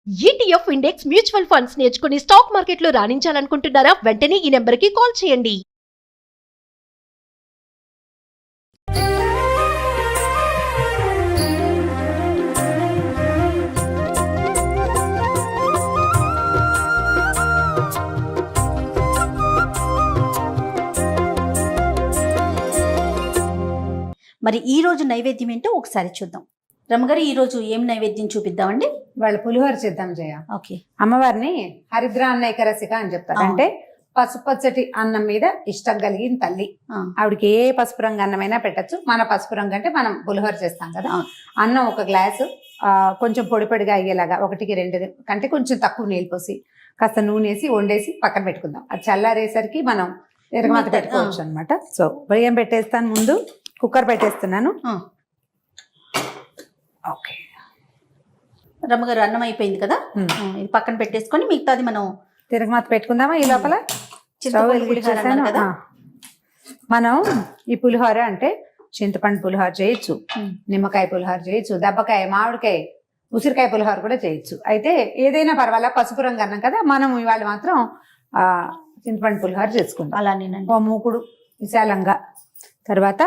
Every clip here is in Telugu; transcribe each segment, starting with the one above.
ETF ఇండెక్స్ మ్యూచువల్ ఫండ్స్ నేర్చుకుని స్టాక్ మార్కెట్లో రాణించాలనుకుంటున్నారా? వెంటనే ఈ నెంబర్కి కాల్ చేయండి. మరి ఈ రోజు నైవేద్యం ఏంటో ఒకసారి చూద్దాం. రమ్మగారు ఈ రోజు ఏం నైవేద్యం చూపిద్దామండి? వాళ్ళ పులిహోర చేద్దాం జయ. ఓకే. అమ్మవారిని హరిద్ర అన్నైకరసిక అని చెప్తారు. అంటే పసుపచ్చటి అన్నం మీద ఇష్టం కలిగిన తల్లి. ఆవిడకి ఏ పసుపు రంగు అన్నమైనా పెట్టచ్చు. మన పసుపు రంగు అంటే మనం పులిహోర చేస్తాం కదా. అన్నం ఒక గ్లాసు కొంచెం పొడి పొడిగా అయ్యేలాగా 1-2 కంటే కొంచెం తక్కువ నీళ్ళు పోసి కాస్త నూనె వేసి వండేసి పక్కన పెట్టుకుందాం. అది చల్లారేసరికి మనం తిరగమాత పెట్టుకోవచ్చు అనమాట. సో బియ్యం పెట్టేస్తాను, ముందు కుక్కర్ పెట్టేస్తున్నాను. ఓకే. రమ్మగారు అన్నం అయిపోయింది కదా, ఇది పక్కన పెట్టేసుకొని మిగతాది మనం తిరగమాత పెట్టుకుందామా. ఈ లోపల కదా మనం ఈ పులిహోర అంటే చింతపండు పులిహోర చేయొచ్చు, నిమ్మకాయ పులిహోర చేయొచ్చు, దెబ్బకాయ, మామిడికాయ, ఉసిరికాయ పులిహోర కూడా చేయొచ్చు. అయితే ఏదైనా పర్వాలా, పసుపు రంగు అన్నాం కదా, మనం ఇవాళ మాత్రం చింతపండు పులిహోర చేసుకుంటాం. అలానేనండి. ఓ మూకుడు విశాలంగా, తర్వాత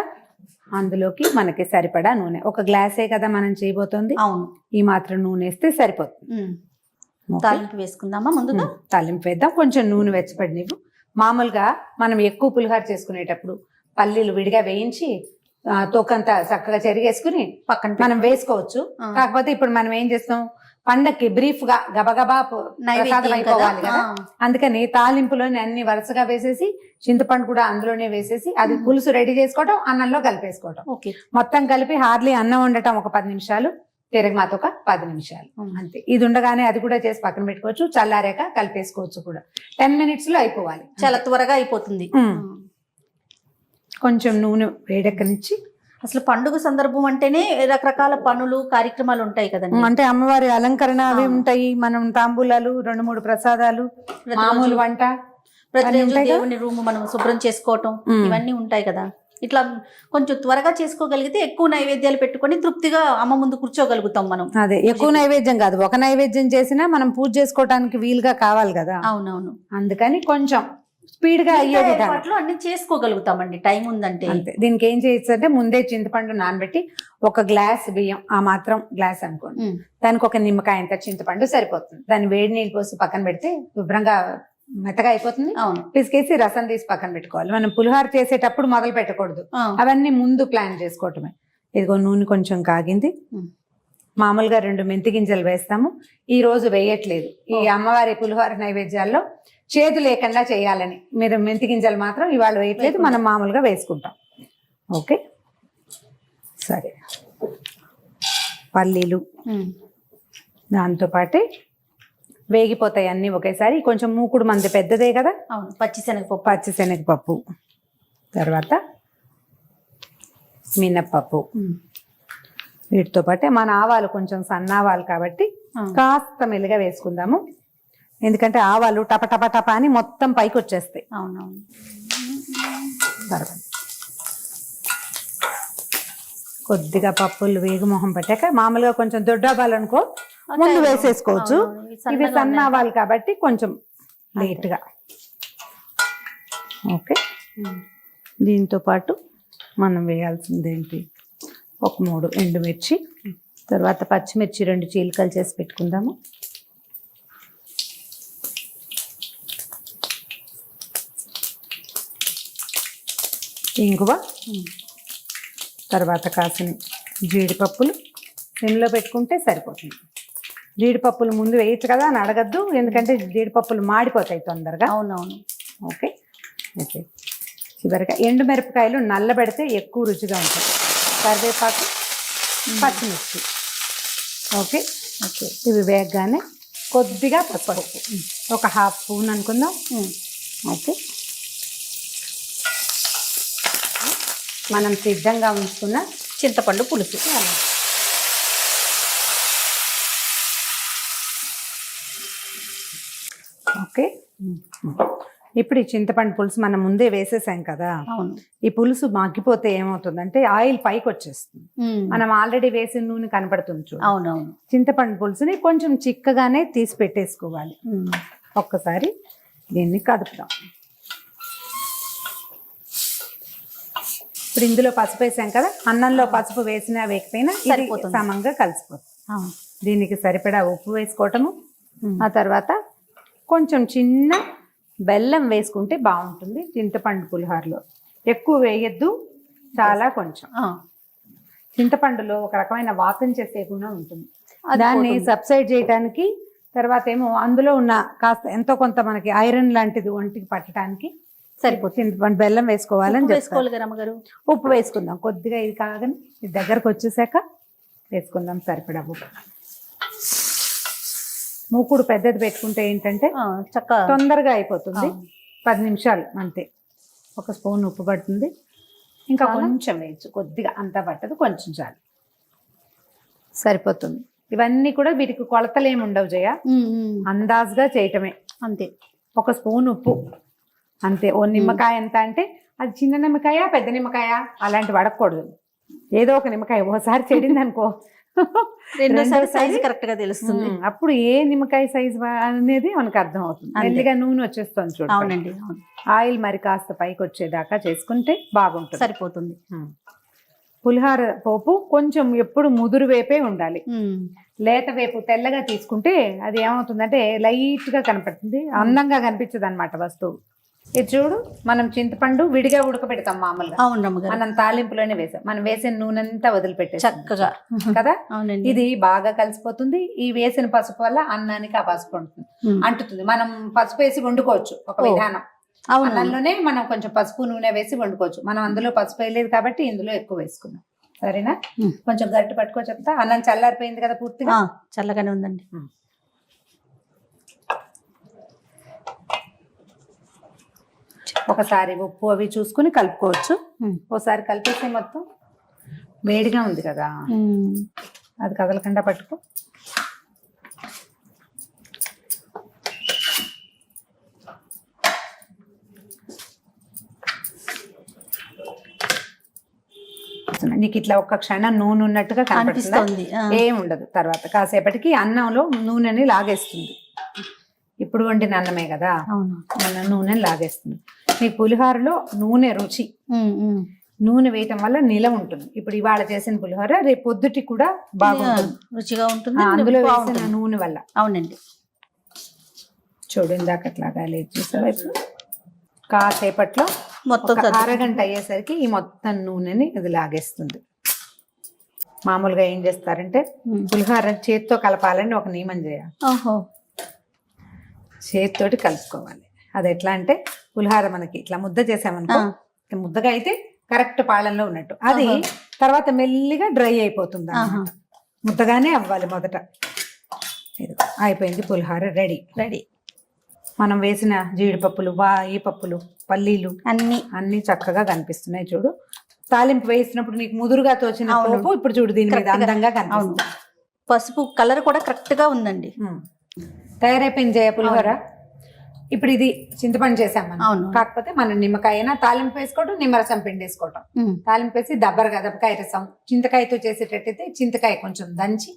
అందులోకి మనకి సరిపడా నూనె, ఒక గ్లాసే కదా మనం చేయబోతోంది. అవును, ఈ మాత్రం నూనె వేస్తే సరిపోతుంది. తాలింపు వేసుకుందామా ముందుగా? తాలింపు వేద్దాం. కొంచెం నూనె వెచ్చపడినివ్వు. మామూలుగా మనం ఎక్కువ పులిహోర చేసుకునేటప్పుడు పల్లీలు విడిగా వేయించి తోకంతా చక్కగా చెరిగేసుకుని పక్కన మనం వేసుకోవచ్చు. కాకపోతే ఇప్పుడు మనం ఏం చేస్తాం, పండక్కి బ్రీఫ్ గా గబగబా ప్రసాదం అయిపోవాలి కదా, అందుకని తాలింపులోని అన్ని వరుసగా వేసేసి చింతపండు కూడా అందులోనే వేసేసి అది పులుసు రెడీ చేసుకోవటం, అన్నంలో కలిపేసుకోవటం. మొత్తం కలిపి హార్లీ అన్నం వండటం ఒక 10 నిమిషాలు, తిరగమాత ఒక 10 నిమిషాలు అంతే. ఇది ఉండగానే అది కూడా చేసి పక్కన పెట్టుకోవచ్చు. చల్లారాక కలిపేసుకోవచ్చు కూడా. 10 minutes లో అయిపోవాలి, చాలా త్వరగా అయిపోతుంది. కొంచెం నూనె వేడెక్కనిచ్చి. అసలు పండుగ సందర్భం అంటేనే రకరకాల పనులు కార్యక్రమాలు ఉంటాయి కదండి. అంటే అమ్మవారి అలంకరణ అవి ఉంటాయి, మనం తాంబూలాలు, 2-3 ప్రసాదాలు, మామూలు వంట, ప్రతిరోజు దేవుని రూమ్ మనం శుభ్రం చేసుకోవటం, ఇవన్నీ ఉంటాయి కదా. ఇట్లా కొంచెం త్వరగా చేసుకోగలిగితే ఎక్కువ నైవేద్యాలు పెట్టుకొని తృప్తిగా అమ్మ ముందు కూర్చోగలుగుతాం మనం. అదే, ఎక్కువ నైవేద్యం కాదు, ఒక నైవేద్యం చేసినా మనం పూజ చేసుకోవడానికి వీలుగా కావాలి కదా. అవునవును. అందుకని కొంచెం స్పీడ్ గా అయ్యే విధానం అన్ని చేసుకోగలుగుతామండి, టైం ఉందంటే. అంతే. దీనికి ఏం చేయొచ్చు అంటే, ముందే చింతపండు నానబెట్టి 1 గ్లాస్ బియ్యం, ఆ మాత్రం గ్లాస్ అనుకోండి, దానికి 1 నిమ్మకాయ అంత చింతపండు సరిపోతుంది. దాన్ని వేడి నీళ్ళు పోసి పక్కన పెడితే శుభ్రంగా మెత్తగా అయిపోతుంది. పిసికేసి రసం తీసి పక్కన పెట్టుకోవాలి. మనం పులిహోర చేసేటప్పుడు మొదలు పెట్టకూడదు, అవన్నీ ముందు ప్లాన్ చేసుకోవటమే. ఇదిగో నూనె కొంచెం కాగింది. మామూలుగా 2 మెంతి గింజలు వేస్తాము, ఈ రోజు వేయట్లేదు. ఈ అమ్మవారి పులిహోర నైవేద్యాల్లో చేదు లేకుండా చేయాలని మీరు మెంతి గింజలు మాత్రం ఇవాళ వేయట్లేదు, మనం మామూలుగా వేసుకుంటాం. ఓకే, సరే. పల్లీలు దాంతో పాటే వేగిపోతాయి అన్ని ఒకేసారి. కొంచెం మూకుడు మంది పెద్దదే కదా. పచ్చిశనగపప్పు, తర్వాత మినప్పప్పు, వీటితో పాటే మన ఆవాలు కొంచెం సన్నావాలు కాబట్టి కాస్త మెల్లిగా వేసుకుందాము. ఎందుకంటే ఆవాలు టప టప టప అని మొత్తం పైకి వచ్చేస్తాయి. అవునవును. తర్వాత కొద్దిగా పప్పులు వేగు మొహం పట్టాక, మామూలుగా కొంచెం దొడ్డావాలనుకో ముందు వేసేసుకోవచ్చు. ఇవి సన్న ఆవాలు కాబట్టి కొంచెం లేట్గా. ఓకే, దీంతో పాటు మనం వేయాల్సింది ఏంటి, 3 ఎండుమిర్చి, తర్వాత పచ్చిమిర్చి 2 చీలికలు చేసి పెట్టుకుందాము. ఇంగువ, తర్వాత కాసిన జీడిపప్పులు సిమ్లో పెట్టుకుంటే సరిపోతుంది. జీడిపప్పులు ముందు వేయచ్చు కదా అని అడగద్దు, ఎందుకంటే జీడిపప్పులు మాడిపోతాయి తొందరగా. అవునవును. Okay, okay. చివరిగా ఎండుమిరపకాయలు నల్లబెడితే ఎక్కువ రుచిగా ఉంటుంది. కరివేపాకు, పచ్చిమిర్చి. Okay okay. ఇవి వేగగానే కొద్దిగా పసుపు, ఒక 1/2 స్పూన్ అనుకుందాం. ఓకే, మనం సిద్ధంగా ఉంచుకున్న చింతపండు పులుసు. ఓకే, ఇప్పుడు ఈ చింతపండు పులుసు మనం ముందే వేసేసాం కదా, అవును. ఈ పులుసు మగ్గిపోతే ఏమవుతుందంటే ఆయిల్ పైకి వచ్చేస్తుంది. మనం ఆల్రెడీ వేసిన నూనె కనపడుతుంది చూడు. అవునవును. చింతపండు పులుసుని కొంచెం చిక్కగానే తీసి పెట్టేసుకోవాలి. ఒక్కసారి దీన్ని కదుపుదాం. ఇప్పుడు ఇందులో పసుపు వేసాం కదా, అన్నంలో పసుపు వేసినా వేయకపోయినా ఇది సరిపోతుంది. సమంగా కలిసిపోతుంది. దీనికి సరిపడా ఉప్పు వేసుకోవటము, ఆ తర్వాత కొంచెం చిన్న బెల్లం వేసుకుంటే బాగుంటుంది. చింతపండు పులిహోరలో ఎక్కువ వేయద్దు, చాలా కొంచెం. చింతపండులో ఒక రకమైన వాతం చేసే గుణం ఉంటుంది, దాన్ని సబ్సైడ్ చేయడానికి. తర్వాత ఏమో అందులో ఉన్న కాస్త ఎంతో కొంత మనకి ఐరన్ లాంటిది ఒంటికి పట్టడానికి సరిపోతుంది. చింతపండు బెల్లం వేసుకోవాలని వేసుకోవాలి కదా అమ్మగారు. ఉప్పు వేసుకుందాం కొద్దిగా, ఇది కాగానే ఇది దగ్గరకు వచ్చేసాక వేసుకుందాం సరిపడా ఉప్పు. మూకుడు పెద్దది పెట్టుకుంటే ఏంటంటే చక్కగా తొందరగా అయిపోతుంది. 10 నిమిషాలు అంతే. ఒక స్పూన్ ఉప్పు పడుతుంది, ఇంకా కొంచెం వేయచ్చు, కొద్దిగా అంతా పట్టదు, కొంచెం చాలు, సరిపోతుంది. ఇవన్నీ కూడా వీటికి కొలతలు ఏమి ఉండవు జయ, అందాజుగా చేయటమే అంతే. ఒక స్పూన్ ఉప్పు అంతే. ఓ నిమ్మకాయ ఎంత అంటే అది చిన్న నిమ్మకాయ పెద్ద నిమ్మకాయ అలాంటి పడకూడదు, ఏదో ఒక నిమ్మకాయ. ఓసారి చెడింది అనుకో రెండోసారి సైజు కరెక్ట్ గా తెలుస్తుంది. అప్పుడు ఏ నిమ్మకాయ సైజు అనేది మనకు అర్థం అవుతుంది. మెల్లిగా నూనె వచ్చేస్తుంది చూడు. అవునండి. ఆయిల్ మరి కాస్త పైకి వచ్చేదాకా చేసుకుంటే బాగుంటుంది, సరిపోతుంది. పులిహోర పోపు కొంచెం ఎప్పుడు ముదురు వేపే ఉండాలి. లేత వేపు తెల్లగా తీసుకుంటే అది ఏమవుతుందంటే లైట్ గా కనపడుతుంది, అందంగా కనిపించదు అనమాట వస్తువు. ఇది చూడు, మనం చింతపండు విడిగా ఉడకబెడతాం మామూలుగా. మనం తాలింపులోనే వేసాం, మనం వేసిన నూనె అంతా వదిలిపెట్టాం చక్కగా కదా. ఇది బాగా కలిసిపోతుంది. ఈ వేసిన పసుపు వల్ల అన్నానికి ఆ పసుపు అంటుతుంది. మనం పసుపు వేసి వండుకోవచ్చు ఒక విధానం. అన్నంలోనే మనం కొంచెం పసుపు నూనె వేసి వండుకోవచ్చు. మనం అందులో పసుపు వేయలేదు కాబట్టి ఇందులో ఎక్కువ వేసుకున్నాం. సరేనా? కొంచెం గట్టి పట్టుకో చెప్తా. అన్నం చల్లారిపోయింది కదా పూర్తిగా? చల్లగానే ఉందండి. ఒకసారి ఉప్పు అవి చూసుకుని కలుపుకోవచ్చు. ఒకసారి కలిపేస్తే మొత్తం వేడిగా ఉంది కదా, అది కదలకుండా పట్టుకో. నీకు ఇట్లా ఒక్క క్షణం నూనె ఉన్నట్టుగా కనిపిస్తుంది, ఏముండదు. తర్వాత కాసేపటికి అన్నంలో నూనెని లాగేస్తుంది. ఇప్పుడు వండిన అన్నమే కదా, నూనెని లాగేస్తుంది. మీ పులిహోరలో నూనె రుచి, నూనె వేయటం వల్ల నిలవ ఉంటుంది. ఇప్పుడు ఇవాళ చేసిన పులిహోర రేపు పొద్దుటి కూడా బాగుంటుంది, రుచిగా ఉంటుంది అందులో వేసిన నూనె వల్ల. అవునండి. చూడు ఇందాక అట్లాగా లేదు చూసావా? ఇప్పుడు కాసేపట్లో మొత్తం అరగంట అయ్యేసరికి ఈ మొత్తం నూనెని ఇది లాగేస్తుంది. మామూలుగా ఏం చేస్తారంటే పులిహోర చేతితో కలపాలని ఒక నియమం చేయాలి. చేతితోటి కలుపుకోవాలి. అది ఎట్లా అంటే పులిహోర మనకి ఇట్లా ముద్ద చేసామనుకో, ముద్దగా అయితే కరెక్ట్ పాళంలో ఉన్నట్టు, అది తర్వాత మెల్లిగా డ్రై అయిపోతుంది అన్నమాట. ముద్దగానే అవ్వాలి మొదట. అయిపోయింది పులిహోర రెడీ. మనం వేసిన జీడిపప్పులు, ఈ పప్పులు, పల్లీలు అన్ని చక్కగా కనిపిస్తున్నాయి చూడు. తాలింపు వేసినప్పుడు నీకు ముదురుగా తోచిన పోపు ఇప్పుడు చూడు దీని మీద అందంగా కనిపిస్తుంది. పసుపు కలర్ కూడా కరెక్ట్ గా ఉందండి. తయారైపోయింది జయ పులిహోర. ఇప్పుడు ఇది చింతపండు చేసాం మనం, కాకపోతే మనం నిమ్మకాయ అయినా తాలింపు వేసుకోవటం, నిమ్మరసం పిండి వేసుకోవటం. తాలింపు వేసి దబ్బరకాయ రసం. చింతకాయతో చేసేటట్టయితే చింతకాయ కొంచెం దంచి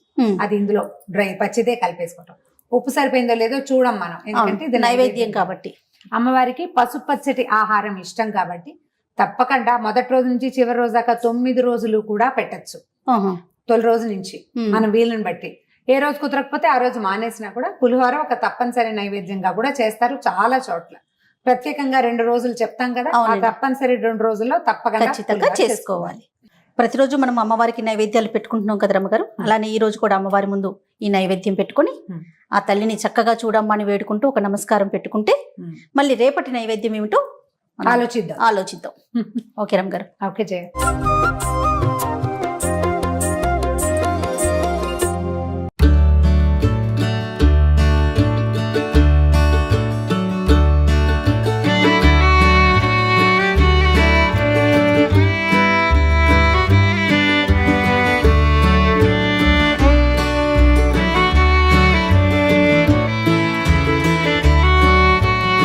అది ఇందులో డ్రై పచ్చిదే కలిపేసుకోవటం. ఉప్పు సరిపోయిందో లేదో చూడం మనం, ఎందుకంటే ఇది నైవేద్యం కాబట్టి. అమ్మవారికి పసుపు పచ్చటి ఆహారం ఇష్టం కాబట్టి తప్పకుండా మొదటి రోజు నుంచి చివరి రోజు దాకా 9 రోజులు కూడా పెట్టచ్చు. తొలి రోజు నుంచి మనం వీలుని బట్టి. ఏ రోజు కుదరకపోతే ఆ రోజు మానేసినా కూడా పులిహోర ఒక తప్పనిసరి నైవేద్యంగా కూడా చేస్తారు చాలా చోట్ల. ప్రత్యేకంగా 2 రోజులు చెప్తాం కదా, ఆ తప్పనిసరి 2 రోజుల్లో తప్పకుండా చేసుకోవాలి. ప్రతిరోజు మనం అమ్మవారికి నైవేద్యాలు పెట్టుకుంటున్నాం కదా రమ్మగారు, అలానే ఈ రోజు కూడా అమ్మవారి ముందు ఈ నైవేద్యం పెట్టుకుని ఆ తల్లిని చక్కగా చూడమ్మా అని వేడుకుంటూ ఒక నమస్కారం పెట్టుకుంటే మళ్ళీ రేపటి నైవేద్యం ఏమిటో ఆలోచిద్దాం. ఓకే రమ్మగారు. ఓకే జయ.